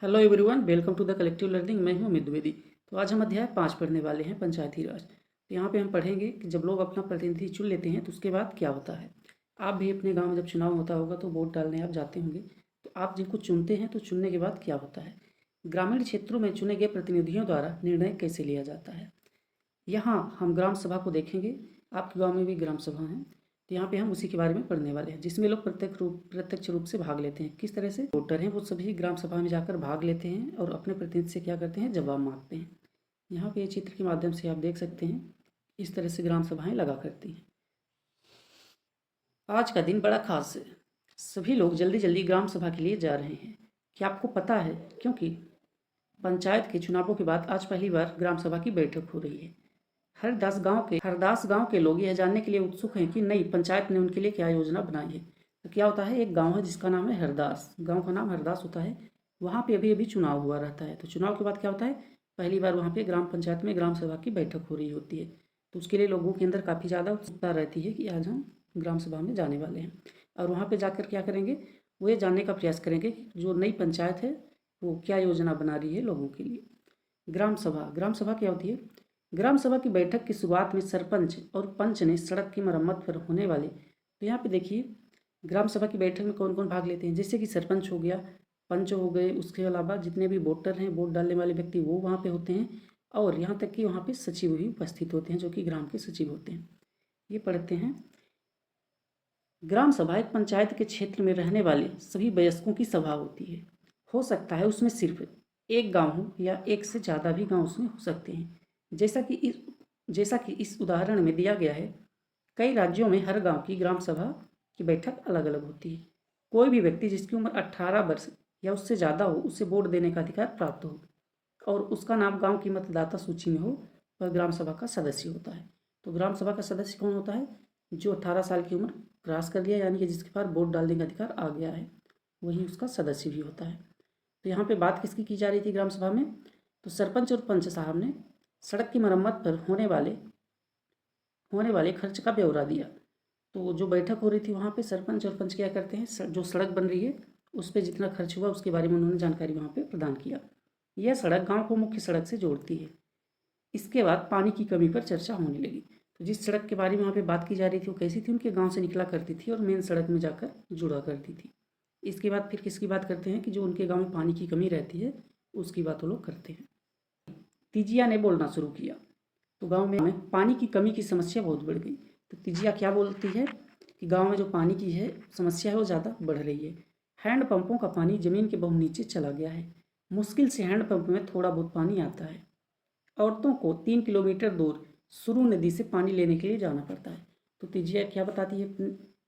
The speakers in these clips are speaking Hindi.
Hello everyone, welcome to the collective learning. मैं हूं अमित द्विवेदी। तो आज हम अध्याय 5 पढ़ने वाले हैं, पंचायती राज। तो यहाँ पे हम पढ़ेंगे कि जब लोग अपना प्रतिनिधि चुन लेते हैं तो उसके बाद क्या होता है। आप भी अपने गांव में जब चुनाव होता होगा तो वोट डालने आप जाते होंगे। तो आप जिनको चुनते हैं तो चुनने के बाद क्या होता है। ग्रामीण क्षेत्रों में चुने गए प्रतिनिधियों द्वारा निर्णय कैसे लिया जाता है। यहाँ हम ग्राम सभा को देखेंगे। आपके गांव में भी ग्राम सभा है, तो यहाँ पे हम उसी के बारे में पढ़ने वाले हैं, जिसमें लोग प्रत्यक्ष रूप से भाग लेते हैं। किस तरह से वोटर हैं वो सभी ग्राम सभा में जाकर भाग लेते हैं और अपने प्रतिनिधि से क्या करते हैं, जवाब मांगते हैं। यहाँ पे चित्र के माध्यम से आप देख सकते हैं इस तरह से ग्राम सभाएं लगा करती हैं। आज का दिन बड़ा खास है। सभी लोग जल्दी जल्दी ग्राम सभा के लिए जा रहे हैं। क्या आपको पता है, क्योंकि पंचायत के चुनावों के बाद आज पहली बार ग्राम सभा की बैठक हो रही है। हरदास गांव के लोग यह जानने के लिए उत्सुक हैं कि नई पंचायत ने उनके लिए क्या योजना बनाई है। तो क्या होता है, एक गांव है जिसका नाम है हरदास, गांव का नाम हरदास होता है। वहाँ पे अभी अभी चुनाव हुआ रहता है। तो चुनाव के बाद क्या होता है, पहली बार वहाँ पे ग्राम पंचायत में ग्राम सभा की बैठक हो रही होती है। तो उसके लिए लोगों के अंदर काफ़ी ज़्यादा उत्सुकता रहती है कि आज हम ग्राम सभा में जाने वाले हैं। और वहाँ पर जाकर क्या करेंगे, वो ये जानने का प्रयास करेंगे कि जो नई पंचायत है वो क्या योजना बना रही है लोगों के लिए। ग्राम सभा क्या होती है। ग्राम सभा की बैठक की शुरुआत में सरपंच और पंच ने सड़क की मरम्मत पर होने वाले, तो यहाँ पे देखिए ग्राम सभा की बैठक में कौन कौन भाग लेते हैं। जैसे कि सरपंच हो गया, पंच हो गए, उसके अलावा जितने भी वोटर हैं, वोट डालने वाले व्यक्ति, वो वहाँ पे होते हैं। और यहाँ तक कि वहाँ पे सचिव भी उपस्थित होते हैं, जो कि ग्राम के सचिव होते हैं। ये पढ़ते हैं। ग्राम सभा एक पंचायत के क्षेत्र में रहने वाले सभी वयस्कों की सभा होती है। हो सकता है उसमें सिर्फ एक गांव हो या एक से ज़्यादा भी गांव उसमें हो सकते हैं। जैसा कि इस उदाहरण में दिया गया है, कई राज्यों में हर गांव की ग्राम सभा की बैठक अलग अलग होती है। कोई भी व्यक्ति जिसकी उम्र 18 वर्ष या उससे ज़्यादा हो, उसे वोट देने का अधिकार प्राप्त हो और उसका नाम गांव की मतदाता सूची में हो, वह ग्राम सभा का सदस्य होता है। तो ग्राम सभा का सदस्य कौन होता है, जो 18 साल की उम्र क्रॉस कर लिया, यानी कि जिसके पास वोट डालने का अधिकार आ गया है, वही उसका सदस्य भी होता है। तो यहाँ पे बात किसकी की जा रही थी ग्राम सभा में, तो सरपंच और पंच साहब ने सड़क की मरम्मत पर होने वाले खर्च का ब्यौरा दिया। तो जो बैठक हो रही थी वहाँ पे सरपंच और पंच क्या करते हैं, जो सड़क बन रही है उस पर जितना खर्च हुआ उसके बारे में उन्होंने जानकारी वहाँ पे प्रदान किया। यह सड़क गांव को मुख्य सड़क से जोड़ती है। इसके बाद पानी की कमी पर चर्चा होने लगी। तो जिस सड़क के बारे में वहाँ पे बात की जा रही थी वो कैसी थी, उनके गांव से निकला करती थी और मेन सड़क में जाकर जुड़ा करती थी। इसके बाद फिर किसकी बात करते हैं कि जो उनके गांव में पानी की कमी रहती है उसकी बात वो लोग करते हैं। तिजिया ने बोलना शुरू किया। तो गांव में पानी की कमी की समस्या बहुत बढ़ गई। तो तिजिया क्या बोलती है कि गांव में जो पानी की है समस्या है वो ज़्यादा बढ़ रही है। हैंडपंपों का पानी ज़मीन के बहुत नीचे चला गया है। मुश्किल से हैंडपंप में थोड़ा बहुत पानी आता है। औरतों को 3 किलोमीटर दूर सुरू नदी से पानी लेने के लिए जाना पड़ता है। तो तिजिया क्या बताती है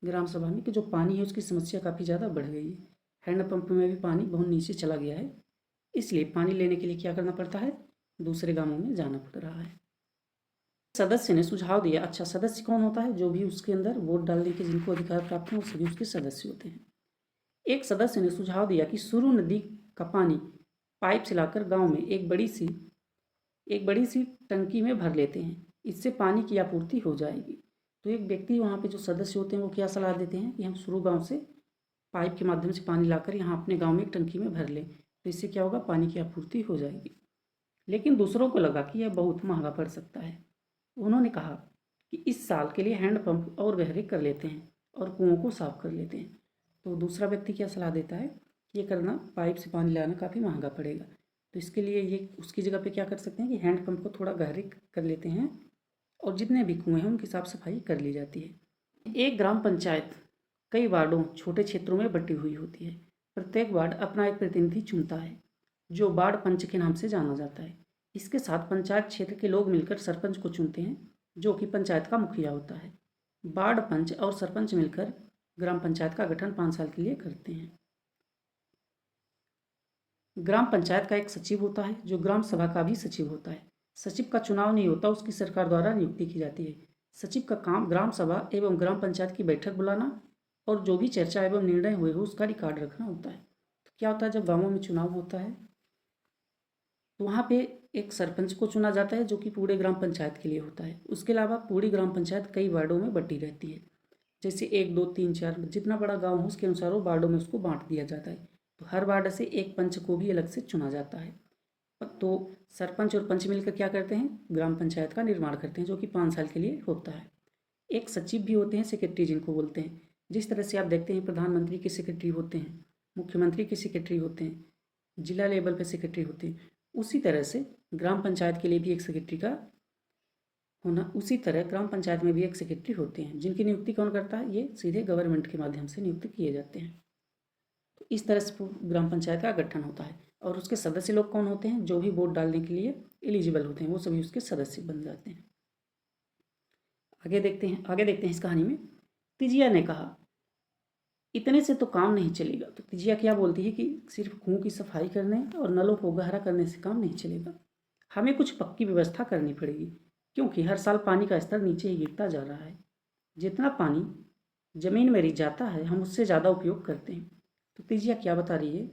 ग्राम सभा में कि जो पानी है उसकी समस्या काफ़ी ज़्यादा बढ़ गई है। हैंडपंप में भी पानी बहुत नीचे चला गया है, इसलिए पानी लेने के लिए क्या करना पड़ता है, दूसरे गांवों में जाना पड़ रहा है। सदस्य ने सुझाव दिया। अच्छा, सदस्य कौन होता है, जो भी उसके अंदर वोट डालने के जिनको अधिकार प्राप्त हैं वो सभी उसके सदस्य होते हैं। एक सदस्य ने सुझाव दिया कि सुरू नदी का पानी पाइप से लाकर गांव में एक बड़ी सी टंकी में भर लेते हैं, इससे पानी की आपूर्ति हो जाएगी। तो एक व्यक्ति वहाँ पे जो सदस्य होते हैं वो क्या सलाह देते हैं कि हम शुरू गांव से पाइप के माध्यम से पानी लाकर यहाँ अपने गांव में एक टंकी में भर लें, तो इससे क्या होगा, पानी की आपूर्ति हो जाएगी। लेकिन दूसरों को लगा कि यह बहुत महंगा पड़ सकता है। उन्होंने कहा कि इस साल के लिए हैंडपंप और गहरे कर लेते हैं और कुओं को साफ कर लेते हैं। तो दूसरा व्यक्ति क्या सलाह देता है कि ये करना, पाइप से पानी लाना काफ़ी महंगा पड़ेगा, तो इसके लिए ये उसकी जगह पे क्या कर सकते हैं कि हैंडपंप को थोड़ा गहरे कर लेते हैं और जितने भी कुएँ हैं उनकी साफ सफाई कर ली जाती है। एक ग्राम पंचायत कई वार्डों, छोटे क्षेत्रों में बटी हुई होती है। प्रत्येक वार्ड अपना एक प्रतिनिधि चुनता है, जो वार्ड पंच के नाम से जाना जाता है। इसके साथ पंचायत क्षेत्र के लोग मिलकर सरपंच को चुनते हैं, जो कि पंचायत का मुखिया होता है। वार्ड पंच और सरपंच मिलकर ग्राम पंचायत का गठन 5 साल के लिए करते हैं। ग्राम पंचायत का एक सचिव होता है, जो ग्राम सभा का भी सचिव होता है। सचिव का चुनाव नहीं होता, उसकी सरकार द्वारा नियुक्ति की जाती है। सचिव का काम ग्राम सभा एवं ग्राम पंचायत की बैठक बुलाना और जो भी चर्चा एवं निर्णय हुए हो उसका रिकॉर्ड रखना होता है। तो क्या होता है, जब गाँवों में चुनाव होता है तो वहाँ पे एक सरपंच को चुना जाता है, जो कि पूरे ग्राम पंचायत के लिए होता है। उसके अलावा पूरी ग्राम पंचायत कई वार्डों में बटी रहती है, जैसे 1 2 3 4, जितना बड़ा गांव हो उसके अनुसार वो वार्डों में उसको बांट दिया जाता है। तो हर वार्ड से एक पंच को भी अलग से चुना जाता है। तो सरपंच और पंच मिलकर क्या करते हैं, ग्राम पंचायत का निर्माण करते हैं, जो कि 5 साल के लिए होता है। एक सचिव भी होते हैं, सेक्रेटरी जिनको बोलते हैं। जिस तरह से आप देखते हैं प्रधानमंत्री के सेक्रेटरी होते हैं, मुख्यमंत्री के सेक्रेटरी होते हैं, जिला लेवल पे सेक्रेटरी होते हैं, उसी तरह से ग्राम पंचायत के लिए भी एक सेक्रेटरी का होना, उसी तरह ग्राम पंचायत में भी एक सेक्रेटरी होते हैं, जिनकी नियुक्ति कौन करता है, ये सीधे गवर्नमेंट के माध्यम से नियुक्त किए जाते हैं। तो इस तरह से ग्राम पंचायत का गठन होता है। और उसके सदस्य लोग कौन होते हैं, जो भी वोट डालने के लिए एलिजिबल होते हैं वो सभी उसके सदस्य बन जाते हैं। आगे देखते हैं इस कहानी में। तिजिया ने कहा, इतने से तो काम नहीं चलेगा। तो तिजिया क्या बोलती है कि सिर्फ कुओं की सफाई करने और नलों को गहरा करने से काम नहीं चलेगा, हमें कुछ पक्की व्यवस्था करनी पड़ेगी, क्योंकि हर साल पानी का स्तर नीचे ही गिरता जा रहा है। जितना पानी ज़मीन में रिच जाता है हम उससे ज़्यादा उपयोग करते हैं। तो तिजिया क्या बता रही है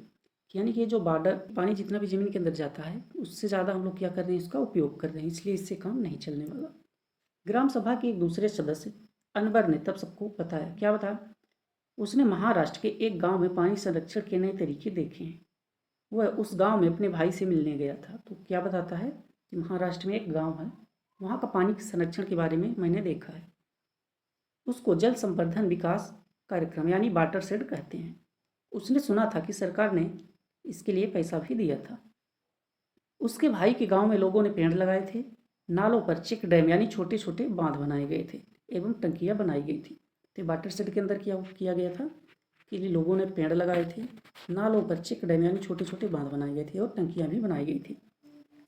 कि यानी कि ये जो बॉर्डर पानी जितना भी ज़मीन के अंदर जाता है उससे ज़्यादा हम लोग क्या कर रहे हैं, उसका उपयोग कर रहे हैं, इसलिए इससे काम नहीं चलने वाला। ग्राम सभा के एक दूसरे सदस्य अनवर ने तब सबको बताया, क्या बताया, उसने महाराष्ट्र के एक गांव में पानी संरक्षण के नए तरीके देखे हैं। वह उस गांव में अपने भाई से मिलने गया था। तो क्या बताता है कि महाराष्ट्र में एक गांव है, वहाँ का पानी के संरक्षण के बारे में मैंने देखा है। उसको जल संवर्धन विकास कार्यक्रम यानी वाटर शेड कहते हैं। उसने सुना था कि सरकार ने इसके लिए पैसा भी दिया था। उसके भाई के गांव में लोगों ने पेड़ लगाए थे, नालों पर चेक डैम यानी छोटे छोटे बांध बनाए गए थे एवं टंकियां बनाई गई थी। तो वाटर शेड के अंदर क्या किया गया था कि लोगों ने पेड़ लगाए थे, नालों पर चेक डैम यानी छोटे छोटे बांध बनाए गए थे और टंकियां भी बनाई गई थी।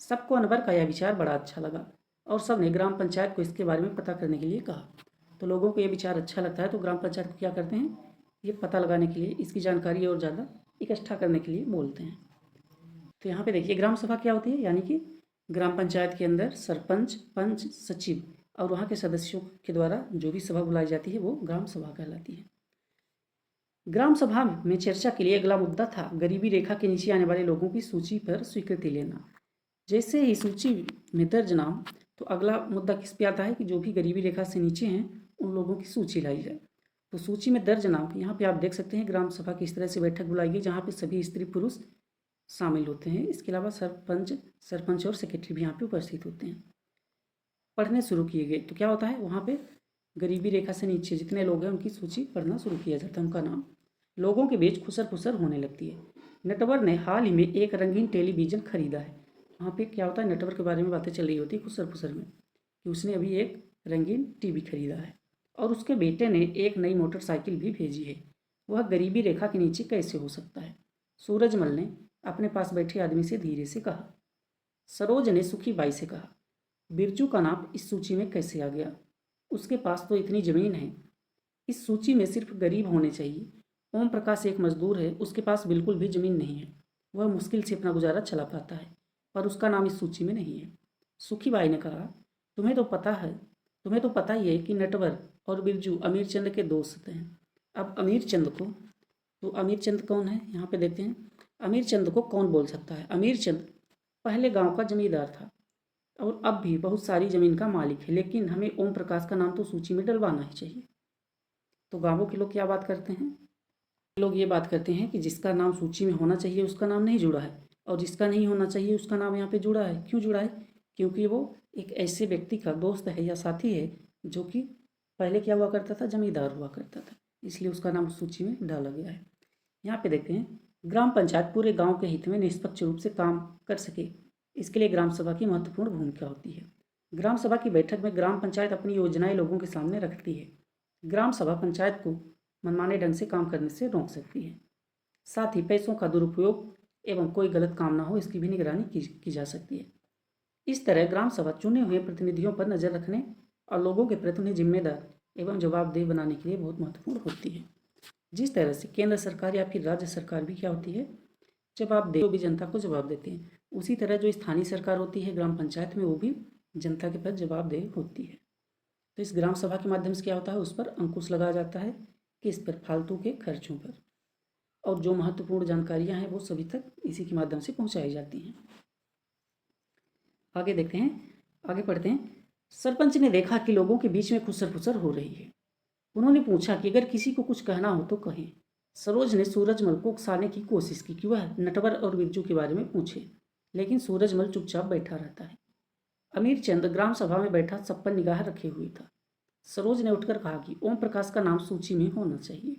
सबको अनवर का यह विचार बड़ा अच्छा लगा और सबने ग्राम पंचायत को इसके बारे में पता करने के लिए कहा। तो लोगों को ये विचार अच्छा लगता है तो ग्राम पंचायत को क्या करते हैं, ये पता लगाने के लिए, इसकी जानकारी और ज़्यादा इकट्ठा करने के लिए बोलते हैं। तो यहाँ पे देखिए ग्राम सभा क्या होती है, यानी कि ग्राम पंचायत के अंदर सरपंच, पंच, सचिव और वहाँ के सदस्यों के द्वारा जो भी सभा बुलाई जाती है वो ग्राम सभा कहलाती है। ग्राम सभा में चर्चा के लिए अगला मुद्दा था गरीबी रेखा के नीचे आने वाले लोगों की सूची पर स्वीकृति लेना। जैसे ही सूची में दर्ज नाम, तो अगला मुद्दा किस पे आता है कि जो भी गरीबी रेखा से नीचे हैं उन लोगों की सूची लाई जाए। तो सूची में दर्ज नाम, यहाँ पे आप देख सकते हैं ग्राम सभा की इस तरह से बैठक बुलाई गई जहाँ पे सभी स्त्री पुरुष शामिल होते हैं। इसके अलावा सरपंच और सेक्रेटरी भी यहाँ पे उपस्थित होते हैं। पढ़ने शुरू किए गए तो क्या होता है, वहाँ पे गरीबी रेखा से नीचे जितने लोग हैं उनकी सूची पढ़ना शुरू किया जाता है, उनका नाम। लोगों के बीच खुसर फुसर होने लगती है। नटवर ने हाल ही में एक रंगीन टेलीविज़न खरीदा है। वहाँ पे क्या होता है, नटवर के बारे में बातें चल रही होती है खुसर फुसर में कि उसने अभी एक रंगीन टीवी खरीदा है और उसके बेटे ने एक नई मोटरसाइकिल भी भेजी है। वह गरीबी रेखा के नीचे कैसे हो सकता है, सूरजमल ने अपने पास बैठे आदमी से धीरे से कहा। सरोज ने सुखी बाई से कहा, बिरजू का नाम इस सूची में कैसे आ गया, उसके पास तो इतनी ज़मीन है। इस सूची में सिर्फ गरीब होने चाहिए। ओम प्रकाश एक मजदूर है, उसके पास बिल्कुल भी ज़मीन नहीं है, वह मुश्किल से अपना गुजारा चला पाता है, पर उसका नाम इस सूची में नहीं है। सुखी बाई ने कहा, तुम्हें तो पता ही है कि नटवर और बिरजू अमीर चंद के दोस्त हैं। अब अमीर चंद को, तो अमीर चंद कौन है, यहाँ पे देखते हैं। अमीर चंद को कौन बोल सकता है, अमीर चंद पहले गांव का जमींदार था और अब भी बहुत सारी ज़मीन का मालिक है, लेकिन हमें ओम प्रकाश का नाम तो सूची में डलवाना ही चाहिए। तो गांवों के लोग क्या बात करते हैं, लोग ये बात करते हैं कि जिसका नाम सूची में होना चाहिए उसका नाम नहीं जुड़ा है और जिसका नहीं होना चाहिए उसका नाम यहाँ पे जुड़ा है। क्यों जुड़ा है, क्योंकि वो एक ऐसे व्यक्ति का दोस्त है या साथी है जो कि पहले क्या हुआ करता था, जमींदार हुआ करता था, इसलिए उसका नाम सूची में डाला गया है। यहाँ पे देखते हैं, ग्राम पंचायत पूरे गांव के हित में निष्पक्ष रूप से काम कर सके, इसके लिए ग्राम सभा की महत्वपूर्ण भूमिका होती है। ग्राम सभा की बैठक में ग्राम पंचायत अपनी योजनाएं लोगों के सामने रखती है। ग्राम सभा पंचायत को मनमाने ढंग से काम करने से रोक सकती है। साथ ही पैसों का दुरुपयोग एवं कोई गलत काम ना हो इसकी भी निगरानी की जा सकती है। इस तरह ग्राम सभा चुने हुए प्रतिनिधियों पर नजर रखने और लोगों के प्रति उन्हें जिम्मेदार एवं जवाबदेह बनाने के लिए बहुत महत्वपूर्ण होती है। जिस तरह से केंद्र सरकार या फिर राज्य सरकार भी क्या होती है, जवाबदेह, भी जनता को जवाब देती है, उसी तरह जो स्थानीय सरकार होती है ग्राम पंचायत में वो भी जनता के प्रति जवाबदेह होती है। तो इस ग्राम सभा के माध्यम से क्या होता है, उस पर अंकुश लगाया जाता है कि इस पर फालतू के खर्चों पर, और जो महत्वपूर्ण जानकारियां हैं वो सभी तक इसी के माध्यम से पहुंचाई जाती हैं। आगे देखते हैं, आगे पढ़ते हैं। सरपंच ने देखा कि लोगों के बीच में खुसर फुसर हो रही है। उन्होंने पूछा कि अगर किसी को कुछ कहना हो तो कहें। सरोज ने सूरजमल को उकसाने की कोशिश की कि वह नटवर और बिरजू के बारे में पूछे, लेकिन सूरजमल चुपचाप बैठा रहता है। अमीर चंद ग्राम सभा में बैठा सब पर निगाह रखे हुए था। सरोज ने उठकर कहा कि ओम प्रकाश का नाम सूची में होना चाहिए।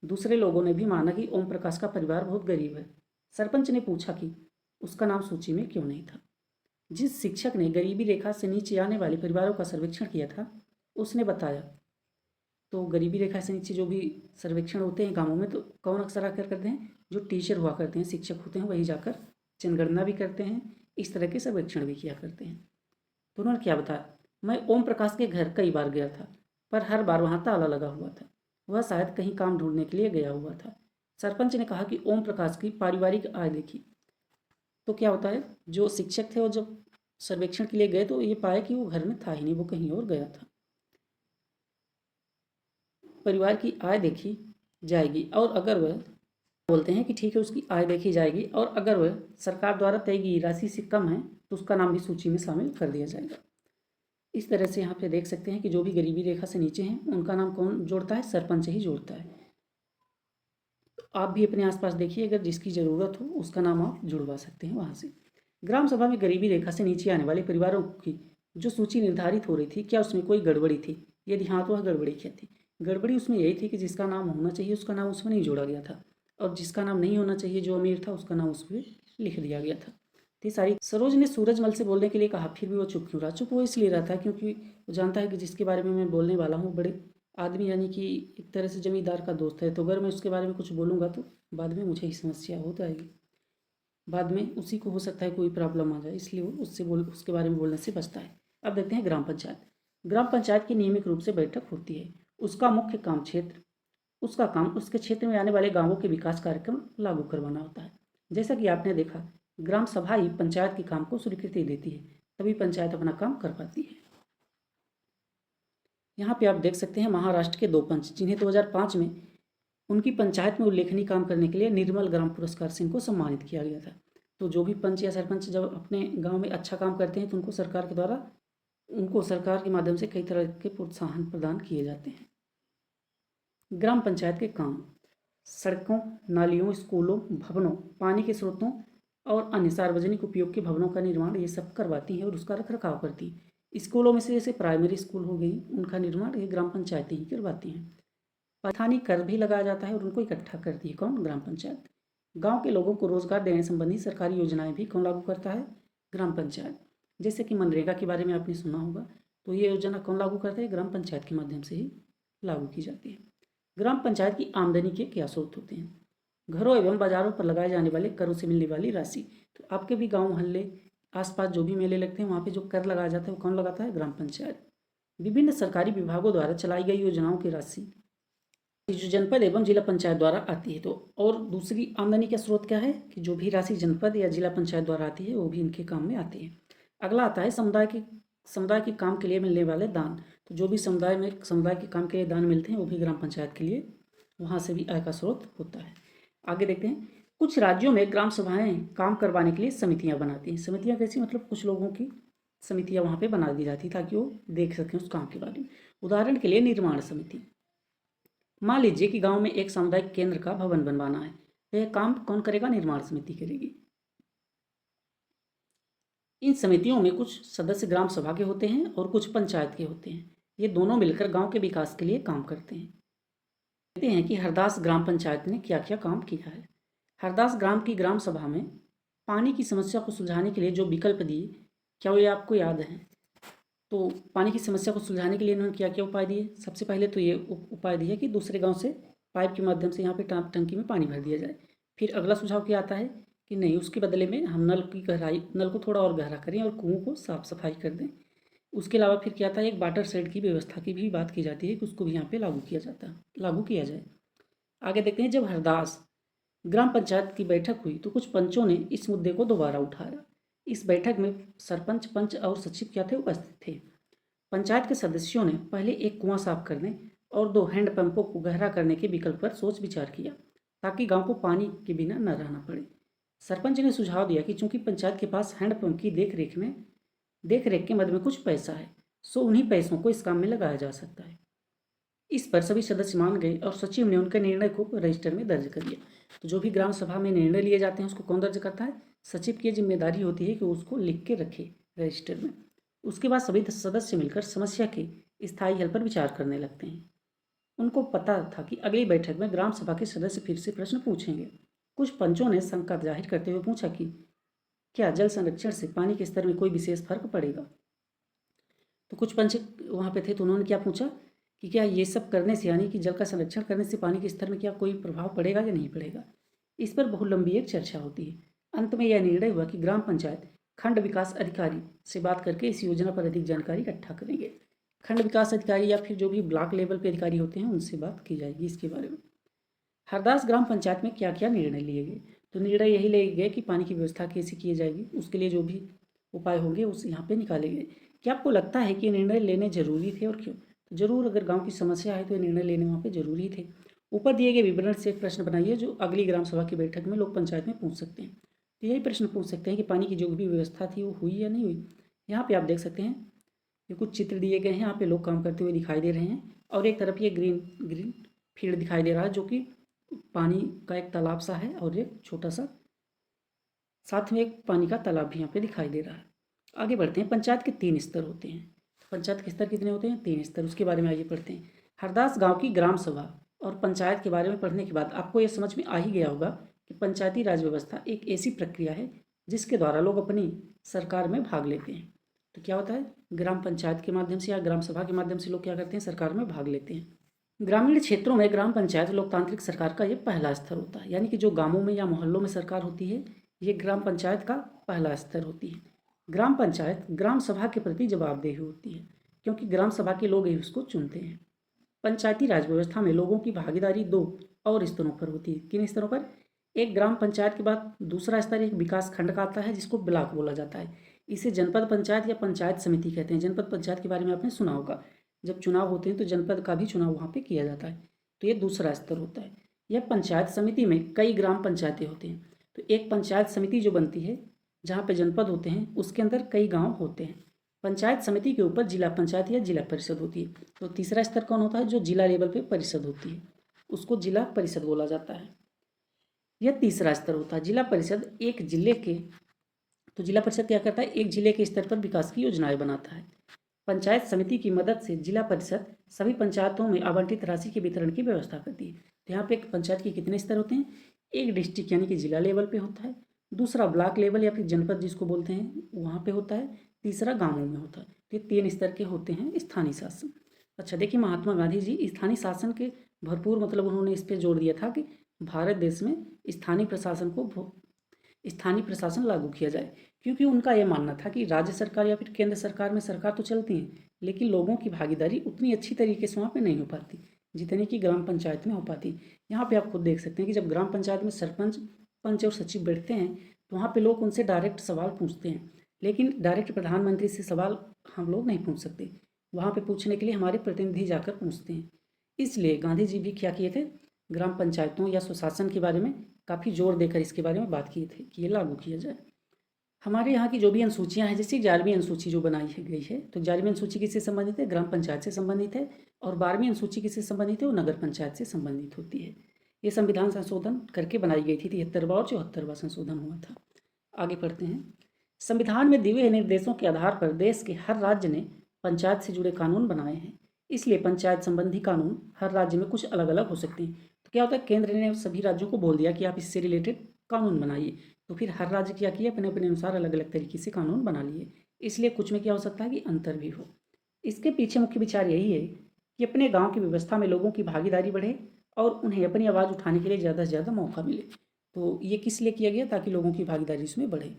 दूसरे लोगों ने भी माना कि ओम प्रकाश का परिवार बहुत गरीब है। सरपंच ने पूछा कि उसका नाम सूची में क्यों नहीं था। जिस शिक्षक ने गरीबी रेखा से नीचे आने वाले परिवारों का सर्वेक्षण किया था, उसने बताया। तो गरीबी रेखा से नीचे जो भी सर्वेक्षण होते हैं गाँवों में, तो कौन अक्सर आकर करते हैं? जो टीचर हुआ करते हैं, शिक्षक होते हैं, वही जाकर जनगणना भी करते हैं, इस तरह के सर्वेक्षण भी किया करते हैं। तो उन्होंने क्या बताया, मैं ओम प्रकाश के घर कई बार गया था, पर हर बार वहाँ ताला लगा हुआ था। वह शायद कहीं काम ढूंढने के लिए गया हुआ था। सरपंच ने कहा कि ओम प्रकाश की पारिवारिक आय देखी। तो क्या होता है, जो शिक्षक थे वो जब सर्वेक्षण के लिए गए तो ये पाया कि वो घर में था ही नहीं, वो कहीं और गया था। परिवार की आय देखी जाएगी और अगर वह बोलते हैं कि ठीक है, उसकी आय देखी जाएगी और अगर वह सरकार द्वारा तय की राशि से कम है तो उसका नाम भी सूची में शामिल कर दिया जाएगा। इस तरह से यहाँ पे देख सकते हैं कि जो भी गरीबी रेखा से नीचे हैं उनका नाम कौन जोड़ता है? सरपंच ही जोड़ता है। तो आप भी अपने आसपास देखिए, अगर जिसकी ज़रूरत हो उसका नाम आप जुड़वा सकते हैं वहाँ से। ग्राम सभा में गरीबी रेखा से नीचे आने वाले परिवारों की जो सूची निर्धारित हो रही थी, क्या उसमें कोई गड़बड़ी थी? यदि हाँ तो वह गड़बड़ी क्या थी? गड़बड़ी उसमें यही थी कि जिसका नाम होना चाहिए उसका नाम उसमें नहीं जोड़ा गया था, और जिसका नाम नहीं होना चाहिए, जो अमीर था, उसका नाम उस पर लिख दिया गया था। तो सारी सरोज ने सूरजमल से बोलने के लिए कहा, फिर भी वो चुप क्यों रहा? चुप वो इसलिए रहा था क्योंकि वो जानता है कि जिसके बारे में मैं बोलने वाला हूँ बड़े आदमी, यानी कि एक तरह से जमींदार का दोस्त है। तो अगर मैं उसके बारे में कुछ बोलूँगा तो बाद में मुझे ही समस्या हो जाएगी, बाद में उसी को हो सकता है कोई प्रॉब्लम आ जाए, इसलिए वो उसके बारे में बोलने से बचता है। अब देखते हैं ग्राम पंचायत। ग्राम पंचायत की नियमित रूप से बैठक होती है। उसका मुख्य काम क्षेत्र उसका काम उसके क्षेत्र में आने वाले गांवों के विकास कार्यक्रम लागू करवाना होता है। जैसा कि आपने देखा, ग्राम सभा ही पंचायत के काम को स्वीकृति देती है, तभी पंचायत अपना काम कर पाती है। यहाँ पे आप देख सकते हैं महाराष्ट्र के 2 पंच, जिन्हें 2005 में उनकी पंचायत में उल्लेखनीय काम करने के लिए निर्मल ग्राम पुरस्कार से इनको सम्मानित किया गया था। तो जो भी पंच या सरपंच जब अपने गांव में अच्छा काम करते हैं तो उनको सरकार के माध्यम से कई तरह के प्रोत्साहन प्रदान किए जाते हैं। ग्राम पंचायत के काम सड़कों, नालियों, स्कूलों, भवनों, पानी के स्रोतों और अन्य सार्वजनिक उपयोग के भवनों का निर्माण ये सब करवाती हैं और उसका रखरखाव करती हैं। स्कूलों में से जैसे प्राइमरी स्कूल हो गई, उनका निर्माण ये ग्राम पंचायतें ही करवाती हैं। स्थानीय कर भी लगाया जाता है और उनको इकट्ठा करती है कौन? ग्राम पंचायत। गांव के लोगों को रोजगार देने संबंधी सरकारी योजनाएं भी कौन लागू करता है? ग्राम पंचायत। जैसे कि मनरेगा के बारे में आपने सुना होगा, तो ये योजना कौन लागू करता है? ग्राम पंचायत के माध्यम से ही लागू की जाती है। ग्राम पंचायत की आमदनी के क्या स्रोत होते हैं? घरों एवं बाजारों पर लगाए जाने वाले करों से मिलने वाली राशि। तो आपके भी गांव मोहल्ले आसपास जो भी मेले लगते हैं वहाँ पे जो कर लगाया जाता है वो कौन लगाता है? ग्राम पंचायत। विभिन्न सरकारी विभागों द्वारा चलाई गई योजनाओं की राशि जो जनपद एवं जिला पंचायत द्वारा आती है। तो और दूसरी आमदनी का स्रोत क्या है कि जो भी राशि जनपद या जिला पंचायत द्वारा आती है वो भी इनके काम में आती है। अगला आता है समुदाय के काम के लिए मिलने वाले दान। तो जो भी समुदाय के काम के लिए दान मिलते हैं वो भी ग्राम पंचायत के लिए वहाँ से भी आय का स्रोत होता है। आगे देखते हैं, कुछ राज्यों में ग्राम सभाएं काम करवाने के लिए समितियां बनाती हैं। समितियां कैसी? मतलब कुछ लोगों की समितियां वहाँ पे बना दी जाती ताकि वो देख सकें उस काम के बारे में। उदाहरण के लिए निर्माण समिति। मान लीजिए कि गांव में एक सामुदायिक केंद्र का भवन बनवाना है, तो यह काम कौन करेगा? निर्माण समिति करेगी। इन समितियों में कुछ सदस्य ग्राम सभा के होते हैं और कुछ पंचायत के होते हैं। ये दोनों मिलकर गांव के विकास के लिए काम करते हैं। कहते हैं कि हरदास ग्राम पंचायत ने क्या क्या काम किया है। हरदास ग्राम की ग्राम सभा में पानी की समस्या को सुलझाने के लिए जो विकल्प दिए, क्या वो ये आपको याद है? तो पानी की समस्या को सुलझाने के लिए इन्होंने क्या क्या उपाय दिए? सबसे पहले तो ये उपाय दिया कि दूसरे गांव से पाइप के माध्यम से यहाँ पे टंकी में पानी भर दिया जाए। फिर अगला सुझाव क्या आता है कि नहीं, उसके बदले में हम नल को थोड़ा और गहरा करें और कुओं को साफ सफाई कर दें। उसके अलावा फिर क्या आता है, एक वाटर शेड की व्यवस्था की भी बात की जाती है कि उसको भी यहाँ पे लागू किया जाए। आगे देखते हैं, जब हरदास ग्राम पंचायत की बैठक हुई तो कुछ पंचों ने इस मुद्दे को दोबारा उठाया। इस बैठक में सरपंच, पंच और सचिव क्या थे? उपस्थित थे। पंचायत के सदस्यों ने पहले एक कुआं साफ करने और 2 हैंडपंपों को गहरा करने के विकल्प पर सोच विचार किया ताकि गांव को पानी के बिना न रहना पड़े। सरपंच ने सुझाव दिया कि चूंकि पंचायत के पास हैंडपंप की देख रेख के मद में कुछ पैसा है, सो उन्हीं पैसों को इस काम में लगाया जा सकता है। इस पर सभी सदस्य मान गए और सचिव ने उनके निर्णय को रजिस्टर में दर्ज कर दिया। तो जो भी ग्राम सभा में निर्णय लिए जाते हैं उसको कौन दर्ज करता है? सचिव की जिम्मेदारी होती है कि उसको लिख के रखे रजिस्टर में। उसके बाद सभी सदस्य मिलकर समस्या के स्थायी हल पर विचार करने लगते हैं। उनको पता था कि अगली बैठक में ग्राम सभा के सदस्य फिर से प्रश्न पूछेंगे। कुछ पंचों ने शंका जाहिर करते हुए पूछा कि क्या जल संरक्षण से पानी के स्तर में कोई विशेष फर्क पड़ेगा? तो कुछ पंच वहाँ पे थे, तो उन्होंने क्या पूछा कि क्या ये सब करने से, यानी कि जल का संरक्षण करने से पानी के स्तर में क्या कोई प्रभाव पड़ेगा या नहीं पड़ेगा? इस पर बहुत लंबी एक चर्चा होती है। अंत में यह निर्णय हुआ कि ग्राम पंचायत खंड विकास अधिकारी से बात करके इस योजना पर अधिक जानकारी इकट्ठा करेंगे। खंड विकास अधिकारी या फिर जो भी ब्लॉक लेवल पे अधिकारी होते हैं उनसे बात की जाएगी इसके बारे में। हरदास ग्राम पंचायत में क्या क्या निर्णय लिए गए? तो निर्णय यही लिए गए कि पानी की व्यवस्था कैसे की जाएगी, उसके लिए जो भी उपाय होंगे उस यहाँ पे निकाले गए। क्या आपको लगता है कि ये निर्णय लेने जरूरी थे और क्यों? तो जरूर, अगर गांव की समस्या है तो ये निर्णय लेने वहाँ पे जरूरी थे। ऊपर दिए गए विवरण से एक प्रश्न बनाइए जो अगली ग्राम सभा की बैठक में लोक पंचायत में पूछ सकते हैं। तो यही प्रश्न पूछ सकते हैं कि पानी की जो भी व्यवस्था थी वो हुई या नहीं हुई। यहाँ पे आप देख सकते हैं ये कुछ चित्र दिए गए हैं, यहाँ पे लोग काम करते हुए दिखाई दे रहे हैं और एक तरफ ये ग्रीन ग्रीन फील्ड दिखाई दे रहा है जो कि पानी का एक तालाब सा है और एक छोटा सा साथ में एक पानी का तालाब भी यहाँ पे दिखाई दे रहा है। आगे बढ़ते हैं। पंचायत के 3 स्तर होते हैं। पंचायत के स्तर कितने होते हैं? 3 स्तर। उसके बारे में आइए पढ़ते हैं। हरदास गांव की ग्राम सभा और पंचायत के बारे में पढ़ने के बाद आपको यह समझ में आ ही गया होगा कि पंचायती राज व्यवस्था एक ऐसी प्रक्रिया है जिसके द्वारा लोग अपनी सरकार में भाग लेते हैं। तो क्या होता है? ग्राम पंचायत के माध्यम से या ग्राम सभा के माध्यम से लोग क्या करते हैं? सरकार में भाग लेते हैं। ग्रामीण क्षेत्रों में ग्राम पंचायत लोकतांत्रिक सरकार का ये पहला स्तर होता है, यानी कि जो गांवों में या मोहल्लों में सरकार होती है ये ग्राम पंचायत का पहला स्तर होती है। ग्राम पंचायत ग्राम सभा के प्रति जवाबदेही होती है क्योंकि ग्राम सभा के लोग ही उसको चुनते हैं। पंचायती राज व्यवस्था में लोगों की भागीदारी 2 और स्तरों पर होती है। किन स्तरों पर? एक ग्राम पंचायत के बाद दूसरा स्तर एक विकास खंड का आता है जिसको ब्लॉक बोला जाता है। इसे जनपद पंचायत या पंचायत समिति कहते हैं। जनपद पंचायत के बारे में आपने सुना होगा, जब चुनाव होते हैं तो जनपद का भी चुनाव वहाँ पे किया जाता है। तो ये दूसरा स्तर होता है। यह पंचायत समिति में कई ग्राम पंचायतें होती हैं। तो एक पंचायत समिति जो बनती है जहाँ पे जनपद होते हैं उसके अंदर कई गांव होते हैं। पंचायत समिति के ऊपर जिला पंचायत या जिला परिषद होती है। तो तीसरा स्तर कौन होता है? जो जिला लेवल पे परिषद होती है उसको जिला परिषद बोला जाता है। यह तीसरा स्तर होता है। जिला परिषद एक जिले के, तो जिला परिषद क्या करता है? एक जिले के स्तर पर विकास की योजनाएं बनाता है। पंचायत समिति की मदद से जिला परिषद सभी पंचायतों में आवंटित राशि के वितरण की व्यवस्था करती है। तो यहाँ पे एक पंचायत के कितने स्तर होते हैं? एक डिस्ट्रिक्ट यानी कि जिला लेवल पे होता है, दूसरा ब्लॉक लेवल या फिर जनपद जिसको बोलते हैं वहाँ पे होता है, तीसरा गाँवों में होता है। तो ये 3 स्तर के होते हैं स्थानीय शासन। अच्छा देखिए, महात्मा गांधी जी स्थानीय शासन के भरपूर मतलब उन्होंने इस पर जोर दिया था कि भारत देश में स्थानीय प्रशासन लागू किया जाए, क्योंकि उनका यह मानना था कि राज्य सरकार या फिर केंद्र सरकार में सरकार तो चलती है लेकिन लोगों की भागीदारी उतनी अच्छी तरीके से वहाँ पे नहीं हो पाती जितनी कि ग्राम पंचायत में हो पाती। यहाँ पे आप खुद देख सकते हैं कि जब ग्राम पंचायत में सरपंच, पंच और सचिव बैठते हैं तो वहाँ पे लोग उनसे डायरेक्ट सवाल पूछते हैं, लेकिन डायरेक्ट प्रधानमंत्री से सवाल हम लोग नहीं पूछ सकते। वहाँ पे पूछने के लिए हमारे प्रतिनिधि जाकर पूछते हैं। इसलिए गांधी जी भी क्या किए थे? ग्राम पंचायतों या सुशासन के बारे में काफ़ी जोर देकर इसके बारे में बात किए थे कि ये लागू किया जाए। हमारे यहाँ की जो भी अनुसूचियाँ हैं, जैसे 11वीं अनुसूची जो बनाई गई है, तो 11वीं अनुसूची किससे संबंधित है? ग्राम पंचायत से संबंधित है। और 12वीं अनुसूची किससे संबंधित है? वो नगर पंचायत से संबंधित होती है। ये संविधान संशोधन करके बनाई गई थी। 73वां और 74वां संशोधन हुआ था। आगे पढ़ते हैं। संविधान में दिए निर्देशों के आधार पर देश के हर राज्य ने पंचायत से जुड़े कानून बनाए हैं, इसलिए पंचायत संबंधी कानून हर राज्य में कुछ अलग अलग हो सकते हैं। तो क्या होता है? केंद्र ने सभी राज्यों को बोल दिया कि आप इससे रिलेटेड कानून बनाइए, तो फिर हर राज्य क्या किया? अपने अपने अनुसार अलग अलग तरीके से कानून बना लिए। इसलिए कुछ में क्या हो सकता है कि अंतर भी हो। इसके पीछे मुख्य विचार यही है कि अपने गांव की व्यवस्था में लोगों की भागीदारी बढ़े और उन्हें अपनी आवाज़ उठाने के लिए ज़्यादा से ज़्यादा मौका मिले। तो ये किस लिए किया गया? ताकि लोगों की भागीदारी इसमें बढ़े।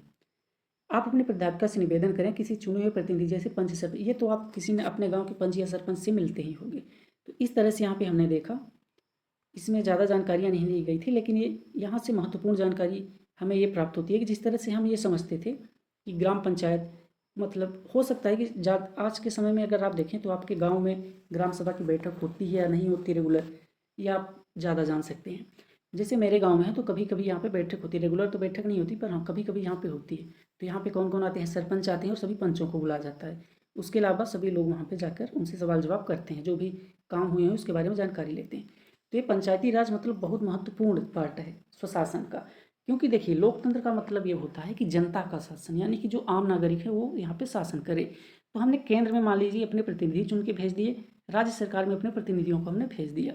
आप अपने प्राध्यापिका से निवेदन करें किसी चुने हुए प्रतिनिधि जैसे पंच सरपंच, ये तो आप किसी ने अपने गांव के पंच या सरपंच से मिलते ही होंगे। तो इस तरह से यहाँ पे हमने देखा, इसमें ज़्यादा जानकारियाँ नहीं दी गई थी, लेकिन ये यहाँ से महत्वपूर्ण जानकारी हमें ये प्राप्त होती है कि जिस तरह से हम ये समझते थे कि ग्राम पंचायत मतलब हो सकता है कि आज के समय में अगर आप देखें तो आपके गांव में ग्राम सभा की बैठक होती है या नहीं होती रेगुलर, या आप ज़्यादा जान सकते हैं। जैसे मेरे गांव में है तो कभी कभी यहाँ पे बैठक होती है, रेगुलर तो बैठक नहीं होती पर हाँ कभी कभी यहाँ पे होती है। तो यहाँ पे कौन कौन आते हैं? सरपंच आते हैं और सभी पंचों को बुलाया जाता है। उसके अलावा सभी लोग वहाँ पे जाकर उनसे सवाल जवाब करते हैं, जो भी काम हुए हैं उसके बारे में जानकारी लेते हैं। तो ये पंचायती राज मतलब बहुत महत्वपूर्ण पार्ट है स्वशासन का, क्योंकि देखिए लोकतंत्र का मतलब ये होता है कि जनता का शासन, यानी कि जो आम नागरिक है वो यहाँ पे शासन करे। तो हमने केंद्र में मान लीजिए अपने प्रतिनिधि चुन के भेज दिए, राज्य सरकार में अपने प्रतिनिधियों को हमने भेज दिया,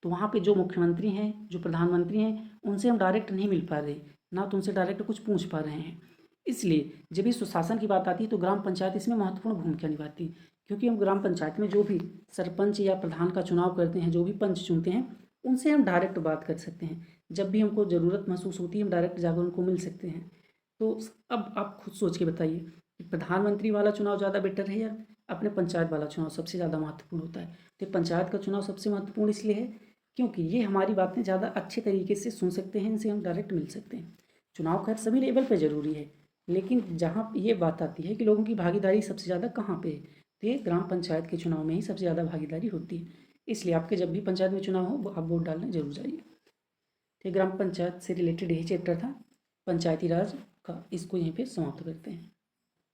तो वहाँ पे जो मुख्यमंत्री हैं, जो प्रधानमंत्री हैं, उनसे हम डायरेक्ट नहीं मिल पा रहे, ना तो उनसे डायरेक्ट कुछ पूछ पा रहे हैं। इसलिए जब भी सुशासन की बात आती है तो ग्राम पंचायत इसमें महत्वपूर्ण भूमिका निभाती है, क्योंकि हम ग्राम पंचायत में जो भी सरपंच या प्रधान का चुनाव करते हैं, जो भी पंच चुनते हैं, उनसे हम डायरेक्ट बात कर सकते हैं। जब भी हमको ज़रूरत महसूस होती है हम डायरेक्ट जाकर उनको मिल सकते हैं। तो अब आप खुद सोच के बताइए कि प्रधानमंत्री वाला चुनाव ज़्यादा बेटर है या अपने पंचायत वाला चुनाव सबसे ज़्यादा महत्वपूर्ण होता है? तो पंचायत का चुनाव सबसे महत्वपूर्ण इसलिए है क्योंकि ये हमारी बातें ज़्यादा अच्छे तरीके से सुन सकते हैं, इनसे हम डायरेक्ट मिल सकते हैं। चुनाव खैर सभी लेवल पे ज़रूरी है, लेकिन जहाँ ये बात आती है कि लोगों की भागीदारी सबसे ज़्यादा कहाँ पे है, तो ये ग्राम पंचायत के चुनाव में ही सबसे ज़्यादा भागीदारी होती है। इसलिए आपके जब भी पंचायत में चुनाव हो आप वोट डालने जरूर जाइए। तो ग्राम पंचायत से रिलेटेड यही चैप्टर था पंचायती राज का, इसको यहीं पे समाप्त करते हैं।